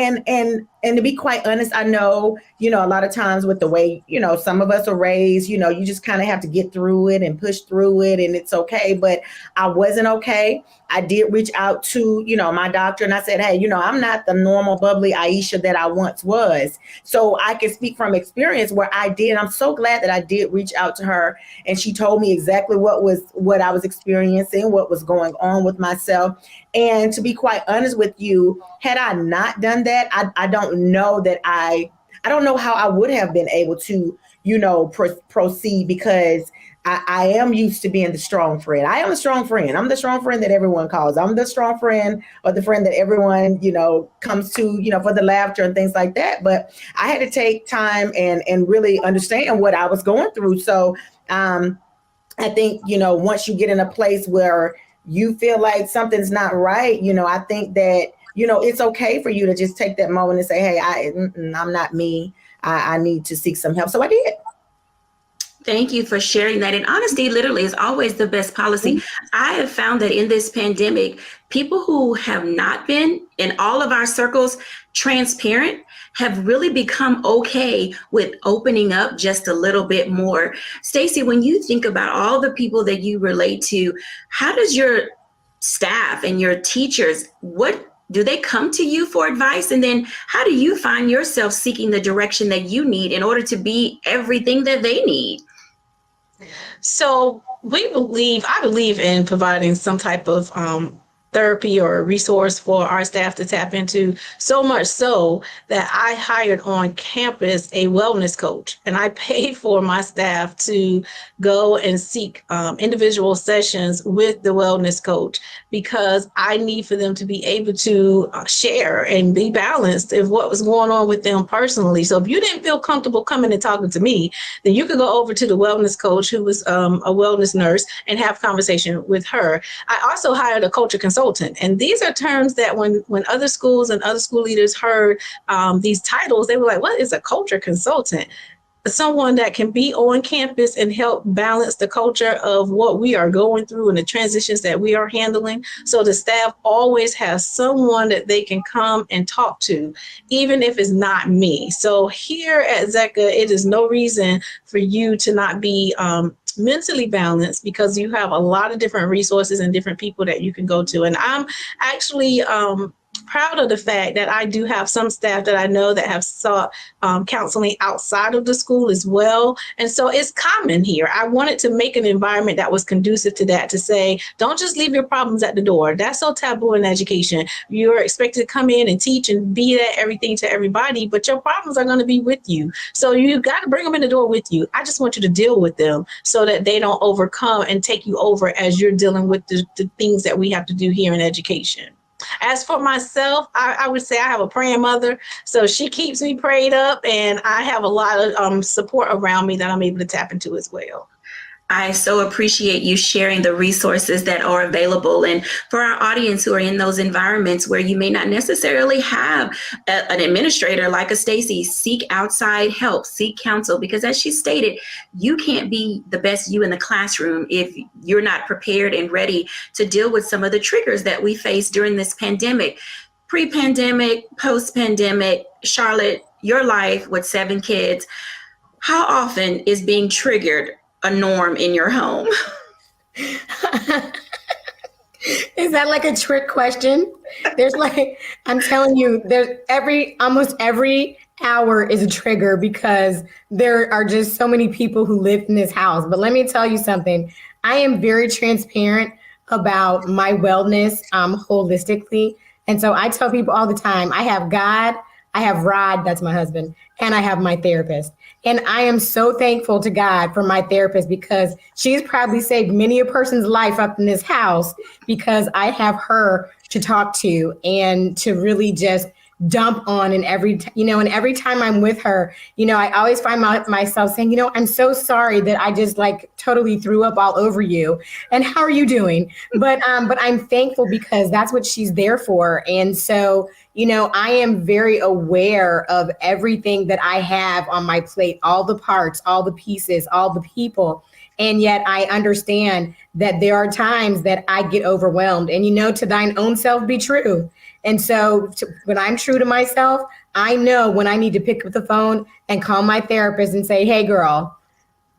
to be quite honest, I know, a lot of times with the way, some of us are raised, you just kind of have to get through it and push through it, and it's okay. But I wasn't okay. I did reach out to, my doctor, and I said, hey, I'm not the normal bubbly Aisha that I once was. So I can speak from experience where I did. I'm so glad that I did reach out to her, and she told me exactly what I was experiencing, what was going on with myself. And to be quite honest with you, had I not done that, I don't know that I don't know how I would have been able to, proceed, because I am used to being the strong friend. I am a strong friend. I'm the strong friend that everyone calls. I'm the strong friend, or the friend that everyone, comes to, for the laughter and things like that. But I had to take time and really understand what I was going through. So I think, once you get in a place where you feel like something's not right, I think that, it's okay for you to just take that moment and say, hey, I'm not me. I need to seek some help. So I did. Thank you for sharing that. And honesty literally is always the best policy. I have found that in this pandemic, people who have not been in all of our circles transparent have really become okay with opening up just a little bit more. Stacey, when you think about all the people that you relate to, how does your staff and your teachers, what do they come to you for advice? And then how do you find yourself seeking the direction that you need in order to be everything that they need? So I believe in providing some type of therapy or a resource for our staff to tap into, so much so that I hired on campus a wellness coach, and I paid for my staff to go and seek individual sessions with the wellness coach, because I need for them to be able to share and be balanced of what was going on with them personally. So if you didn't feel comfortable coming and talking to me, then you could go over to the wellness coach, who was a wellness nurse, and have conversation with her. I also hired a culture consultant. And these are terms that when other schools and other school leaders heard these titles, they were like, what is a culture consultant? Someone that can be on campus and help balance the culture of what we are going through and the transitions that we are handling. So the staff always has someone that they can come and talk to, even if it's not me. So here at Zecca, it is no reason for you to not be mentally balanced, because you have a lot of different resources and different people that you can go to. And I'm actually proud of the fact that I do have some staff that I know that have sought counseling outside of the school as well. And so it's common here. I wanted to make an environment that was conducive to that, to say, don't just leave your problems at the door. That's so taboo in education. You're expected to come in and teach and be that everything to everybody, but your problems are going to be with you. So you got to bring them in the door with you. I just want you to deal with them so that they don't overcome and take you over as you're dealing with the things that we have to do here in education. As for myself, I would say I have a praying mother, so she keeps me prayed up, and I have a lot of support around me that I'm able to tap into as well. I so appreciate you sharing the resources that are available. And for our audience who are in those environments where you may not necessarily have an administrator like a Stacey, seek outside help, seek counsel, because as she stated, you can't be the best you in the classroom if you're not prepared and ready to deal with some of the triggers that we face during this pandemic. Pre-pandemic, post-pandemic, Charlotte, your life with 7 kids, how often is being triggered a norm in your home? Is that like a trick question? There's like, I'm telling you, there's almost every hour is a trigger because there are just so many people who live in this house. But let me tell you something. I am very transparent about my wellness holistically. And so I tell people all the time, I have God, I have Rod, that's my husband, and I have my therapist. And I am so thankful to God for my therapist because she's probably saved many a person's life up in this house because I have her to talk to and to really just dump on. And every time I'm with her, I always find myself saying, I'm so sorry that I just like totally threw up all over you. And how are you doing? But I'm thankful because that's what she's there for. And so, I am very aware of everything that I have on my plate, all the parts, all the pieces, all the people. And yet I understand that there are times that I get overwhelmed and, to thine own self be true. And so when I'm true to myself, I know when I need to pick up the phone and call my therapist and say, hey, girl,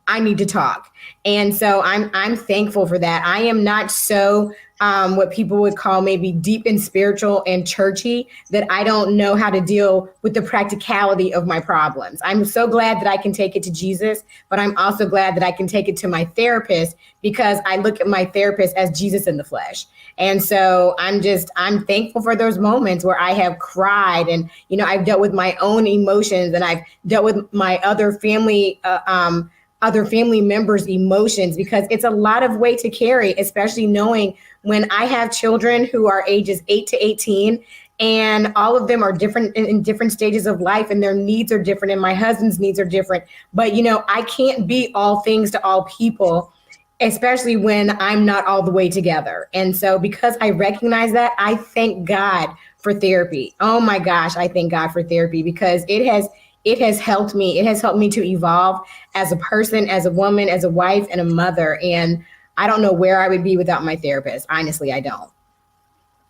I need to talk. And so I'm thankful for that. I am not so what people would call maybe deep and spiritual and churchy that I don't know how to deal with the practicality of my problems. I'm so glad that I can take it to Jesus, but I'm also glad that I can take it to my therapist because I look at my therapist as Jesus in the flesh. And so I'm thankful for those moments where I have cried and, I've dealt with my own emotions and I've dealt with my other family members' emotions because it's a lot of weight to carry, especially knowing when I have children who are ages 8 to 18 and all of them are different in different stages of life and their needs are different and my husband's needs are different. But, I can't be all things to all people, especially when I'm not all the way together. And so because I recognize that, I thank God for therapy. Oh my gosh, I thank God for therapy because it has helped me. It has helped me to evolve as a person, as a woman, as a wife, and a mother. And I don't know where I would be without my therapist. Honestly, I don't.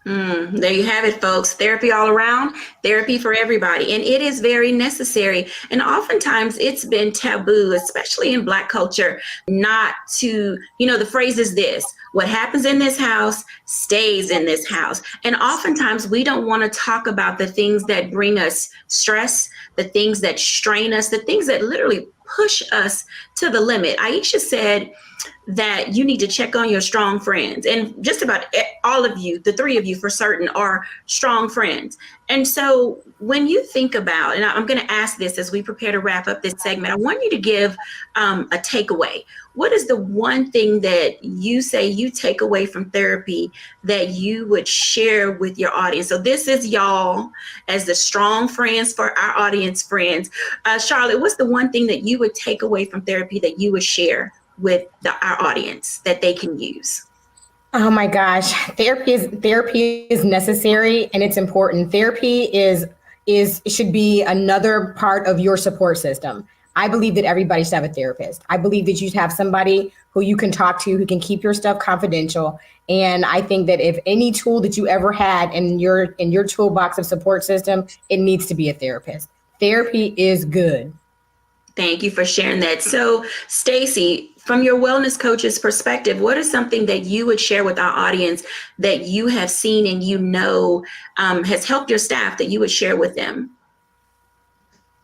There you have it, folks. Therapy all around, therapy for everybody. And it is very necessary. And oftentimes it's been taboo, especially in Black culture, not to, the phrase is this: what happens in this house stays in this house. And oftentimes we don't want to talk about the things that bring us stress, the things that strain us, the things that literally push us to the limit. Aisha said that you need to check on your strong friends, and just about all of you, the 3 of you for certain, are strong friends. And so when you think about, and I'm going to ask this as we prepare to wrap up this segment, I want you to give a takeaway. What is the one thing that you say you take away from therapy that you would share with your audience? So this is y'all as the strong friends for our audience friends. Charlotte, what's the one thing that you would take away from therapy that you would share with our audience that they can use? Oh my gosh, therapy is necessary and it's important. Therapy should be another part of your support system. I believe that everybody should have a therapist. I believe that you should have somebody who you can talk to, who can keep your stuff confidential. And I think that if any tool that you ever had in your toolbox of support system, it needs to be a therapist. Therapy is good. Thank you for sharing that. So, Stacey, from your wellness coach's perspective, what is something that you would share with our audience that you have seen and has helped your staff that you would share with them?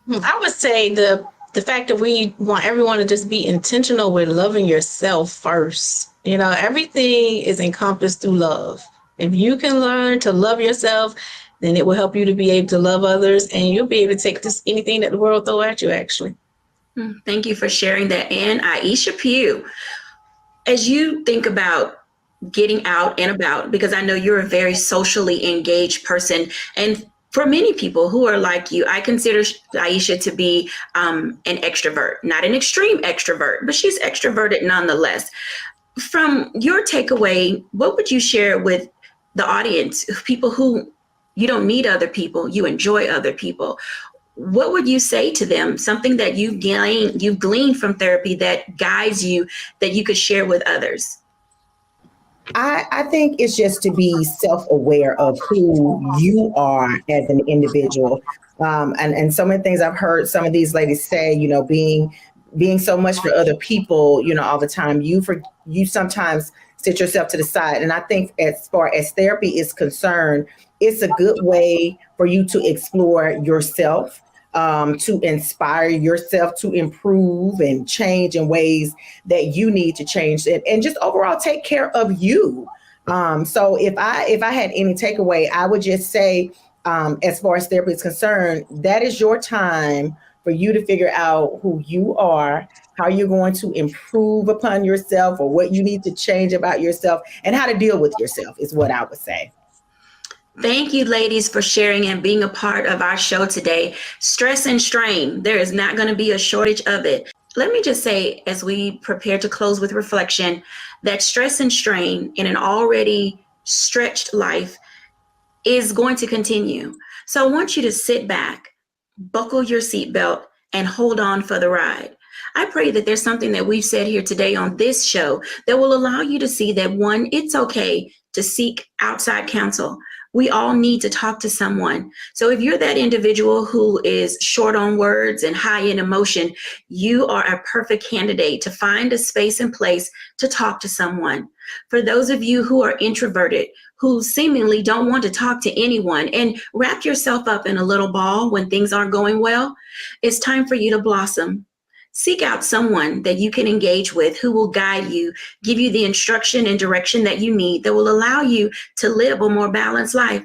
I would say the fact that we want everyone to just be intentional with loving yourself first. Everything is encompassed through love. If you can learn to love yourself, then it will help you to be able to love others, and you'll be able to take anything that the world throw at you, actually. Thank you for sharing that. And Aisha Pugh, as you think about getting out and about, because I know you're a very socially engaged person, and for many people who are like you, I consider Aisha to be an extrovert, not an extreme extrovert, but she's extroverted nonetheless. From your takeaway, what would you share with the audience, people who you don't need other people, you enjoy other people? What would you say to them? Something that you've gleaned from therapy that guides you, that you could share with others? I think it's just to be self-aware of who you are as an individual. And some of the things I've heard some of these ladies say, being so much for other people, all the time, you sometimes sit yourself to the side. And I think as far as therapy is concerned, it's a good way for you to explore yourself, to inspire yourself to improve and change in ways that you need to change, and just overall take care of you. So if I had any takeaway, I would just say, as far as therapy is concerned, that is your time for you to figure out who you are, how you're going to improve upon yourself, or what you need to change about yourself, and how to deal with yourself is what I would say. Thank you, ladies, for sharing and being a part of our show today. Stress and strain, there is not going to be a shortage of it. Let me just say, as we prepare to close with reflection, that stress and strain in an already stretched life is going to continue. So I want you to sit back, buckle your seatbelt, and hold on for the ride. I pray that there's something that we've said here today on this show that will allow you to see that, one, it's okay to seek outside counsel. We all need to talk to someone. So if you're that individual who is short on words and high in emotion, you are a perfect candidate to find a space and place to talk to someone. For those of you who are introverted, who seemingly don't want to talk to anyone and wrap yourself up in a little ball when things aren't going well, it's time for you to blossom. Seek out someone that you can engage with who will guide you, give you the instruction and direction that you need that will allow you to live a more balanced life.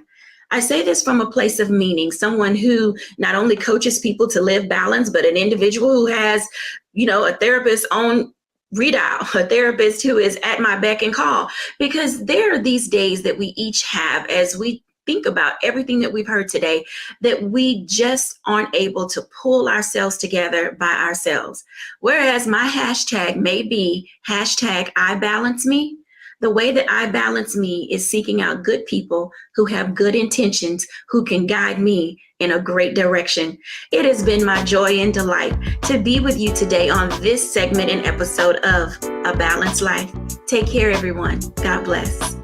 I say this from a place of meaning, someone who not only coaches people to live balance, but an individual who has, a therapist on redial, a therapist who is at my beck and call, because there are these days that we each have as we think about everything that we've heard today, that we just aren't able to pull ourselves together by ourselves. Whereas my hashtag may be #IBalanceMe. The way that I balance me is seeking out good people who have good intentions, who can guide me in a great direction. It has been my joy and delight to be with you today on this segment and episode of A Balanced Life. Take care, everyone. God bless.